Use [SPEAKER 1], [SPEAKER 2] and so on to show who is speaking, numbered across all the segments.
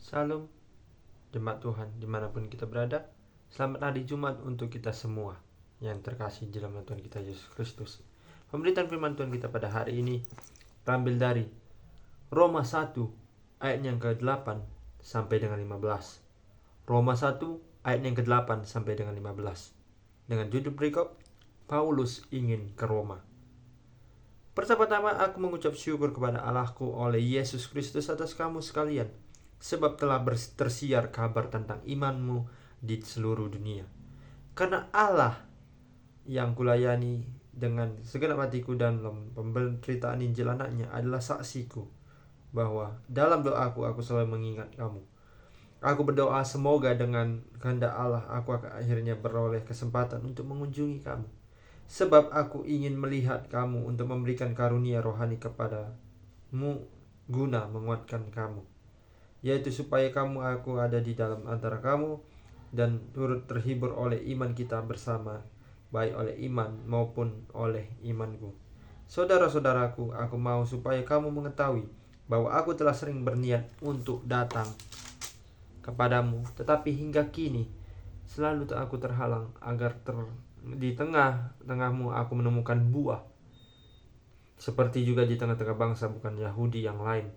[SPEAKER 1] Salam, jemaat Tuhan dimanapun kita berada. Selamat hari Jumat untuk kita semua yang terkasih di dalam Tuhan kita Yesus Kristus. Pemberitaan firman Tuhan kita pada hari ini terambil dari Roma 1 ayat yang ke-8 sampai dengan 15. Roma 1 ayat yang ke-8 sampai dengan 15. Dengan judul berikut, Paulus ingin ke Roma. Pertama-tama aku mengucap syukur kepada Allahku oleh Yesus Kristus atas kamu sekalian, sebab telah tersiar kabar tentang imanmu di seluruh dunia. Karena Allah yang kulayani dengan segenap hatiku dalam pemberitaan Injil anaknya adalah saksiku bahwa dalam doaku aku selalu mengingat kamu. Aku berdoa semoga dengan kehendak Allah aku akhirnya beroleh kesempatan untuk mengunjungi kamu. Sebab aku ingin melihat kamu untuk memberikan karunia rohani kepadamu guna menguatkan kamu, yaitu supaya aku ada di dalam antara kamu dan turut terhibur oleh iman kita bersama, baik oleh iman maupun oleh imanku. Saudara-saudaraku, aku mau supaya kamu mengetahui bahwa aku telah sering berniat untuk datang kepadamu, tetapi hingga kini selalu aku terhalang agar di tengah-tengahmu aku menemukan buah, seperti juga di tengah-tengah bangsa bukan Yahudi yang lain.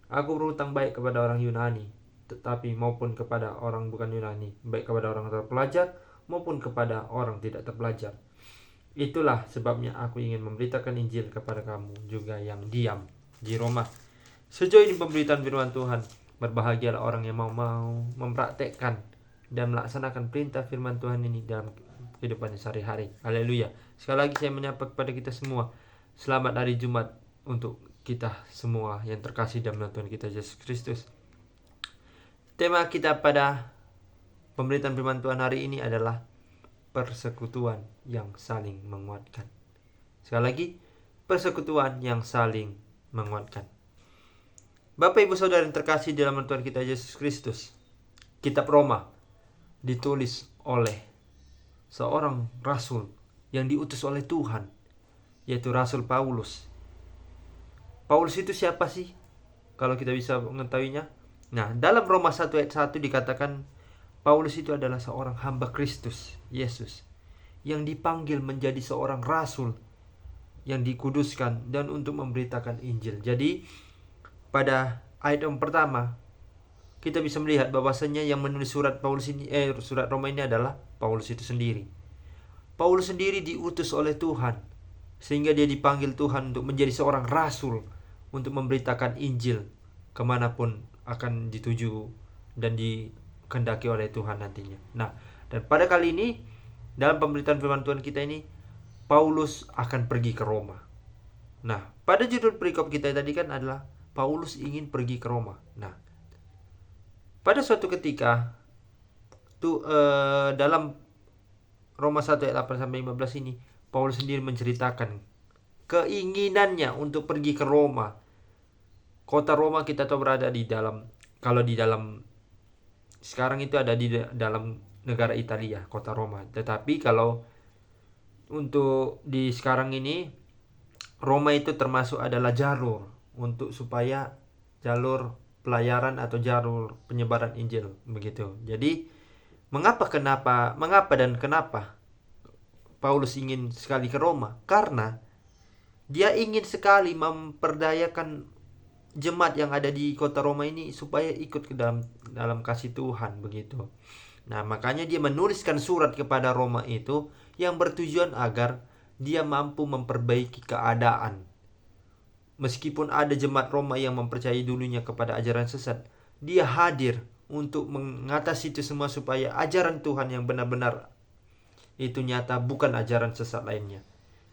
[SPEAKER 1] Aku berhutang baik kepada orang Yunani, tetapi maupun kepada orang bukan Yunani, baik kepada orang terpelajar maupun kepada orang tidak terpelajar. Itulah sebabnya aku ingin memberitakan Injil kepada kamu juga yang diam di Roma. Sejauh ini pemberitaan firman Tuhan, berbahagialah orang yang mau mempraktekkan dan melaksanakan perintah firman Tuhan ini dalam kehidupannya sehari-hari. Haleluya. Sekali lagi saya menyapa kepada kita semua, selamat hari Jumat untuk kita semua yang terkasih dalam Tuhan kita Yesus Kristus. Tema kita pada pemberitaan firman Tuhan hari ini adalah persekutuan yang saling menguatkan. Sekali lagi, persekutuan yang saling menguatkan. Bapak Ibu Saudara yang terkasih dalam Tuhan kita Yesus Kristus, kitab Roma ditulis oleh seorang rasul yang diutus oleh Tuhan, yaitu Rasul Paulus. Paulus itu siapa sih? Kalau kita bisa mengetahuinya. Nah, dalam Roma 1 ayat 1 dikatakan Paulus itu adalah seorang hamba Kristus Yesus yang dipanggil menjadi seorang rasul yang dikuduskan dan untuk memberitakan Injil. Jadi pada ayat yang pertama kita bisa melihat bahwasanya yang menulis surat surat Roma ini adalah Paulus itu sendiri. Paulus sendiri diutus oleh Tuhan, sehingga dia dipanggil Tuhan untuk menjadi seorang rasul untuk memberitakan Injil kemanapun akan dituju dan dikehendaki oleh Tuhan nantinya. Nah, dan pada kali ini dalam pemberitaan firman Tuhan kita ini, Paulus akan pergi ke Roma. Nah, pada judul perikop kita tadi kan adalah Paulus ingin pergi ke Roma. Nah, pada suatu ketika dalam Roma 1 ayat 8 sampai 15 ini, Paulus sendiri menceritakan keinginannya untuk pergi ke Roma. Kota Roma kita tahu berada di dalam, kalau di dalam sekarang itu ada di dalam negara Italia, kota Roma. Tetapi kalau untuk di sekarang ini, Roma itu termasuk adalah jalur untuk supaya jalur pelayaran atau jalur penyebaran Injil begitu. Jadi mengapa dan kenapa Paulus ingin sekali ke Roma? Karena dia ingin sekali memperdayakan jemaat yang ada di kota Roma ini supaya ikut ke dalam kasih Tuhan begitu. Nah, makanya dia menuliskan surat kepada Roma itu yang bertujuan agar dia mampu memperbaiki keadaan. Meskipun ada jemaat Roma yang mempercayai dulunya kepada ajaran sesat, dia hadir untuk mengatasi itu semua supaya ajaran Tuhan yang benar-benar itu nyata, bukan ajaran sesat lainnya.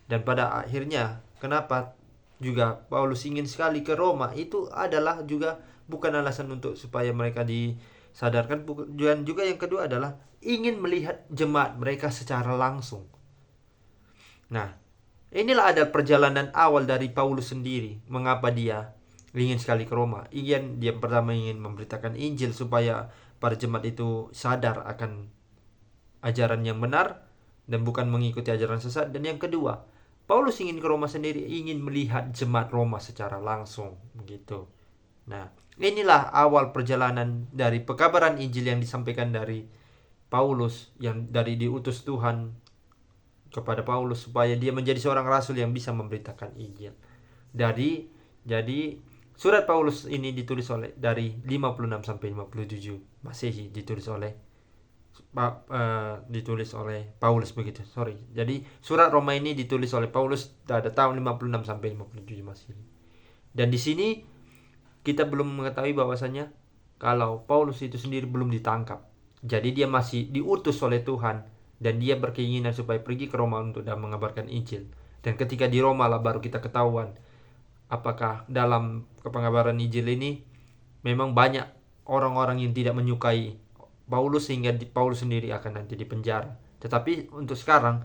[SPEAKER 1] Dan pada akhirnya, kenapa juga Paulus ingin sekali ke Roma, itu adalah juga bukan alasan untuk supaya mereka disadarkan. Dan juga yang kedua adalah ingin melihat jemaat mereka secara langsung. Nah, inilah ada perjalanan awal dari Paulus sendiri. Mengapa dia ingin sekali ke Roma? Dia pertama ingin memberitakan Injil supaya para jemaat itu sadar akan ajaran yang benar dan bukan mengikuti ajaran sesat. Dan yang kedua, Paulus ingin ke Roma sendiri, ingin melihat jemaat Roma secara langsung begitu. Nah, Inilah awal perjalanan dari pekabaran Injil yang disampaikan dari Paulus, yang dari diutus Tuhan kepada Paulus supaya dia menjadi seorang rasul yang bisa memberitakan Injil. Jadi surat Paulus ini ditulis oleh dari 56 sampai 57 Masehi, ditulis oleh Paulus begitu. Jadi surat Roma ini ditulis oleh Paulus pada tahun 56 sampai 57 Masehi. Dan di sini kita belum mengetahui bahwasanya kalau Paulus itu sendiri belum ditangkap. Jadi dia masih diutus oleh Tuhan dan dia berkeinginan supaya pergi ke Roma untuk mengabarkan Injil. Dan ketika di Roma lah baru kita ketahuan apakah dalam pengabaran Injil ini memang banyak orang-orang yang tidak menyukai Paulus sehingga Paulus sendiri akan nanti dipenjara. Tetapi untuk sekarang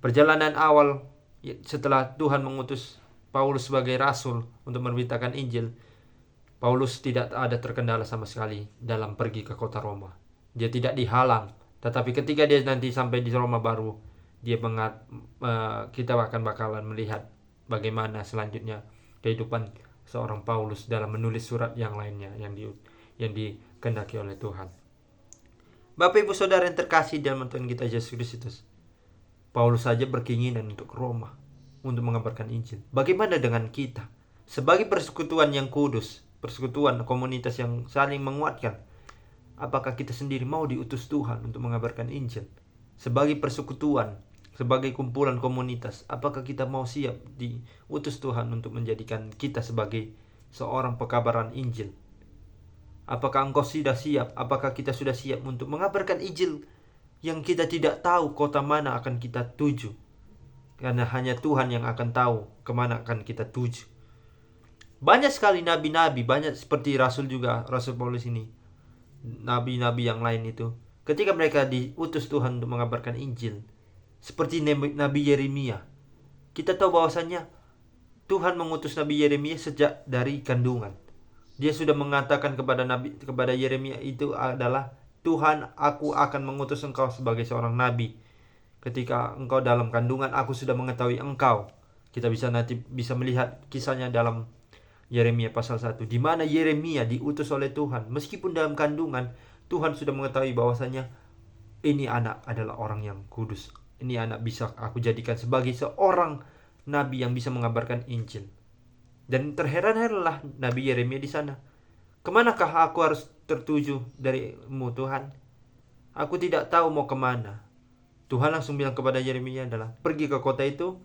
[SPEAKER 1] perjalanan awal setelah Tuhan mengutus Paulus sebagai rasul untuk memberitakan Injil, Paulus tidak ada terkendala sama sekali dalam pergi ke kota Roma. Dia tidak dihalang. Tetapi ketika dia nanti sampai di Roma baru, kita bakalan melihat bagaimana selanjutnya kehidupan seorang Paulus dalam menulis surat yang lainnya yang dikehendaki oleh Tuhan. Bapak Ibu Saudara yang terkasih dalam Tuhan kita Yesus Kristus, Paulus saja berkeinginan untuk ke Roma untuk mengabarkan Injil. Bagaimana dengan kita? Sebagai persekutuan yang kudus, persekutuan komunitas yang saling menguatkan, apakah kita sendiri mau diutus Tuhan untuk mengabarkan Injil? Sebagai persekutuan, sebagai kumpulan komunitas, apakah kita mau siap diutus Tuhan untuk menjadikan kita sebagai seorang pekabaran Injil? Apakah engkau sudah siap? Apakah kita sudah siap untuk mengabarkan Injil yang kita tidak tahu kota mana akan kita tuju? Karena hanya Tuhan yang akan tahu kemana akan kita tuju. Banyak sekali nabi-nabi, banyak seperti Rasul Paulus ini, nabi-nabi yang lain itu, ketika mereka diutus Tuhan untuk mengabarkan Injil, seperti Nabi Yeremia, kita tahu bahwasanya Tuhan mengutus Nabi Yeremia sejak dari kandungan. Dia sudah mengatakan kepada Yeremia itu adalah, Tuhan, aku akan mengutus engkau sebagai seorang nabi. Ketika engkau dalam kandungan, aku sudah mengetahui engkau. Kita bisa melihat kisahnya dalam Yeremia pasal 1, di mana Yeremia diutus oleh Tuhan. Meskipun dalam kandungan, Tuhan sudah mengetahui bahwasanya ini anak adalah orang yang kudus. Ini anak bisa aku jadikan sebagai seorang nabi yang bisa mengabarkan Injil. Dan terheran-heranlah Nabi Yeremia di sana. Kemanakah aku harus tertuju darimu, Tuhan? Aku tidak tahu mau kemana. Tuhan langsung bilang kepada Yeremia adalah, pergi ke kota itu.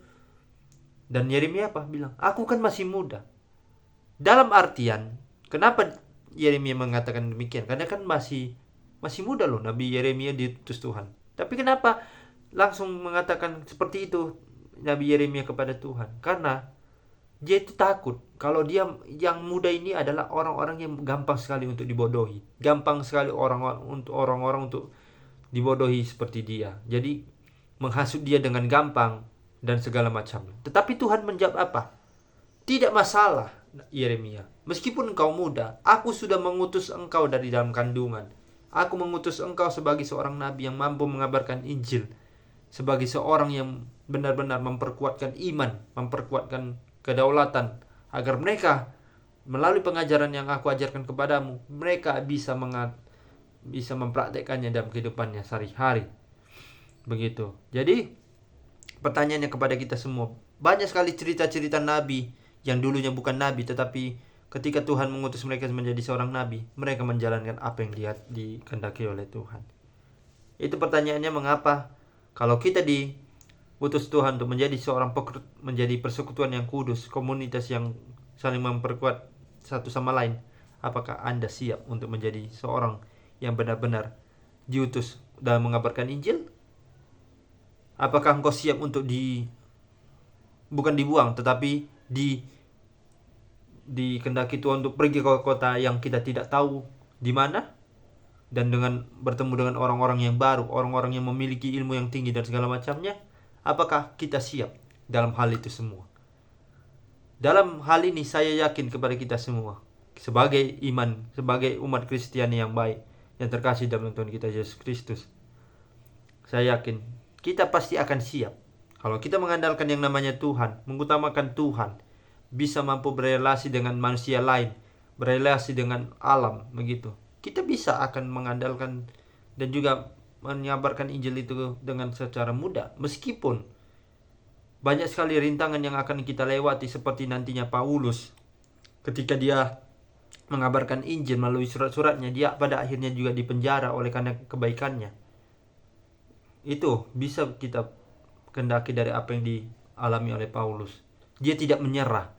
[SPEAKER 1] Dan Yeremia bilang, aku kan masih muda. Dalam artian, kenapa Yeremia mengatakan demikian? Karena kan masih muda loh Nabi Yeremia diutus Tuhan. Tapi kenapa langsung mengatakan seperti itu Nabi Yeremia kepada Tuhan? Karena dia itu takut kalau dia yang muda ini adalah orang-orang yang gampang sekali untuk dibodohi. Gampang sekali orang-orang untuk dibodohi seperti dia. Jadi menghasut dia dengan gampang dan segala macam. Tetapi Tuhan menjawab apa? Tidak masalah Yeremia. Meskipun engkau muda, aku sudah mengutus engkau dari dalam kandungan. Aku mengutus engkau sebagai seorang nabi yang mampu mengabarkan Injil. Sebagai seorang yang benar-benar memperkuatkan iman, memperkuatkan kedaulatan, agar mereka melalui pengajaran yang aku ajarkan kepadamu, mereka bisa mempraktekannya dalam kehidupannya sehari-hari. Begitu. Jadi pertanyaannya kepada kita semua, banyak sekali cerita-cerita nabi yang dulunya bukan nabi, tetapi ketika Tuhan mengutus mereka menjadi seorang nabi, mereka menjalankan apa yang dikehendaki oleh Tuhan. Itu pertanyaannya, mengapa kalau kita diutus Tuhan untuk menjadi persekutuan yang kudus, komunitas yang saling memperkuat satu sama lain, apakah Anda siap untuk menjadi seorang yang benar-benar diutus dalam mengabarkan Injil? Apakah engkau siap untuk bukan dibuang, tetapi dikehendaki Tuhan untuk pergi ke kota yang kita tidak tahu di mana, dan bertemu dengan orang-orang yang baru, orang-orang yang memiliki ilmu yang tinggi dan segala macamnya? Apakah kita siap dalam hal itu semua? Dalam hal ini saya yakin kepada kita semua, sebagai umat Kristiani yang baik, yang terkasih dalam Tuhan kita Yesus Kristus, saya yakin kita pasti akan siap kalau kita mengandalkan yang namanya Tuhan, mengutamakan Tuhan, bisa mampu berrelasi dengan manusia lain, berelasi dengan alam begitu, kita bisa akan mengandalkan dan juga menyabarkan Injil itu dengan secara mudah, meskipun banyak sekali rintangan yang akan kita lewati, seperti nantinya Paulus ketika dia mengabarkan Injil melalui surat-suratnya, dia pada akhirnya juga dipenjara oleh karena kebaikannya. Itu bisa kita kendaki dari apa yang dialami oleh Paulus. Dia tidak menyerah.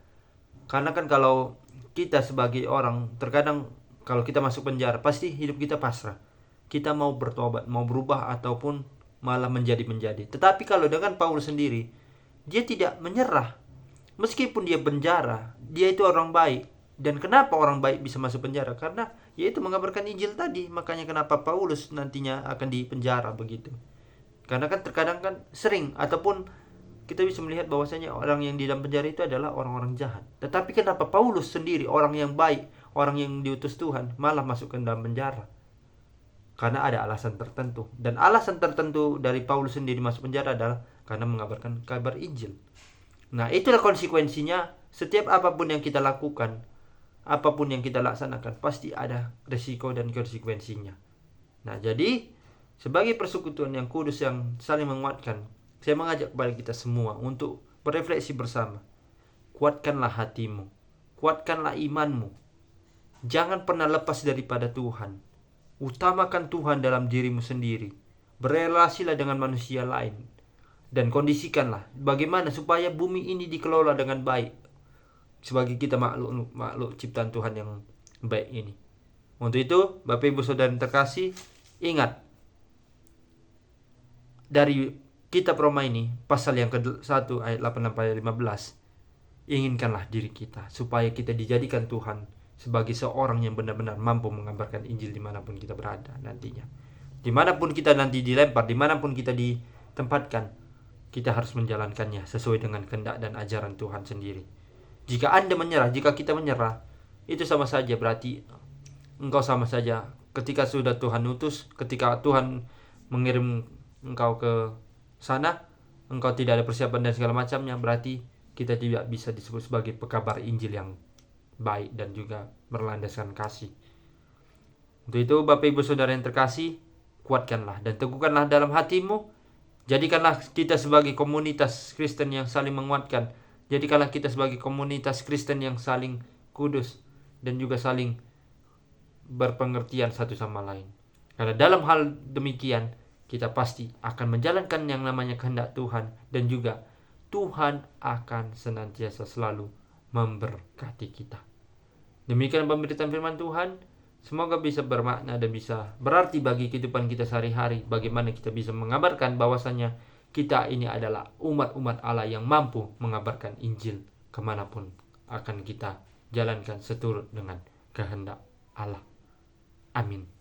[SPEAKER 1] Karena kan kalau kita sebagai orang, terkadang kalau kita masuk penjara, pasti hidup kita pasrah. Kita mau bertobat, mau berubah, ataupun malah menjadi-menjadi. Tetapi kalau dengan Paulus sendiri, dia tidak menyerah. Meskipun dia penjara, dia itu orang baik. Dan kenapa orang baik bisa masuk penjara? Karena yaitu mengabarkan Injil tadi. Makanya kenapa Paulus nantinya akan dipenjara begitu. Karena kan terkadang kan sering, ataupun kita bisa melihat bahwasanya orang yang di dalam penjara itu adalah orang-orang jahat. Tetapi kenapa Paulus sendiri, orang yang baik, orang yang diutus Tuhan, malah masuk ke dalam penjara? Karena ada alasan tertentu. Dan alasan tertentu dari Paulus sendiri masuk penjara adalah karena mengabarkan kabar Injil. Nah, itulah konsekuensinya. Setiap apapun yang kita lakukan, apapun yang kita laksanakan, pasti ada resiko dan konsekuensinya. Nah, jadi sebagai persekutuan yang kudus yang saling menguatkan, saya mengajak kepada kita semua untuk berefleksi bersama. Kuatkanlah hatimu, kuatkanlah imanmu. Jangan pernah lepas daripada Tuhan. Utamakan Tuhan dalam dirimu sendiri. Berelasilah dengan manusia lain. Dan kondisikanlah bagaimana supaya bumi ini dikelola dengan baik. Sebagai kita makhluk ciptaan Tuhan yang baik ini. Untuk itu, Bapak Ibu Saudara yang terkasih, ingat, dari kitab Roma ini, pasal yang ke-1 ayat 8-15, inginkanlah diri kita supaya kita dijadikan Tuhan sebagai seorang yang benar-benar mampu mengabarkan Injil dimanapun kita berada nantinya. Dimanapun kita nanti dilempar, dimanapun kita ditempatkan, kita harus menjalankannya sesuai dengan kehendak dan ajaran Tuhan sendiri. Jika Anda menyerah, jika kita menyerah, itu sama saja berarti engkau sama saja ketika sudah Tuhan utus, ketika Tuhan mengirim engkau ke sana, engkau tidak ada persiapan dan segala macamnya, berarti kita tidak bisa disebut sebagai pekabar Injil yang baik dan juga berlandaskan kasih. Untuk itu, Bapak Ibu Saudara yang terkasih, kuatkanlah dan teguhkanlah dalam hatimu. Jadikanlah kita sebagai komunitas Kristen yang saling menguatkan. Jadikanlah kita sebagai komunitas Kristen yang saling kudus dan juga saling berpengertian satu sama lain. Karena dalam hal demikian, kita pasti akan menjalankan yang namanya kehendak Tuhan, dan juga Tuhan akan senantiasa selalu memberkati kita. Demikian pemberitaan firman Tuhan. Semoga bisa bermakna dan bisa berarti bagi kehidupan kita sehari-hari. Bagaimana kita bisa mengabarkan bahwasanya kita ini adalah umat-umat Allah yang mampu mengabarkan Injil kemanapun akan kita jalankan seturut dengan kehendak Allah. Amin.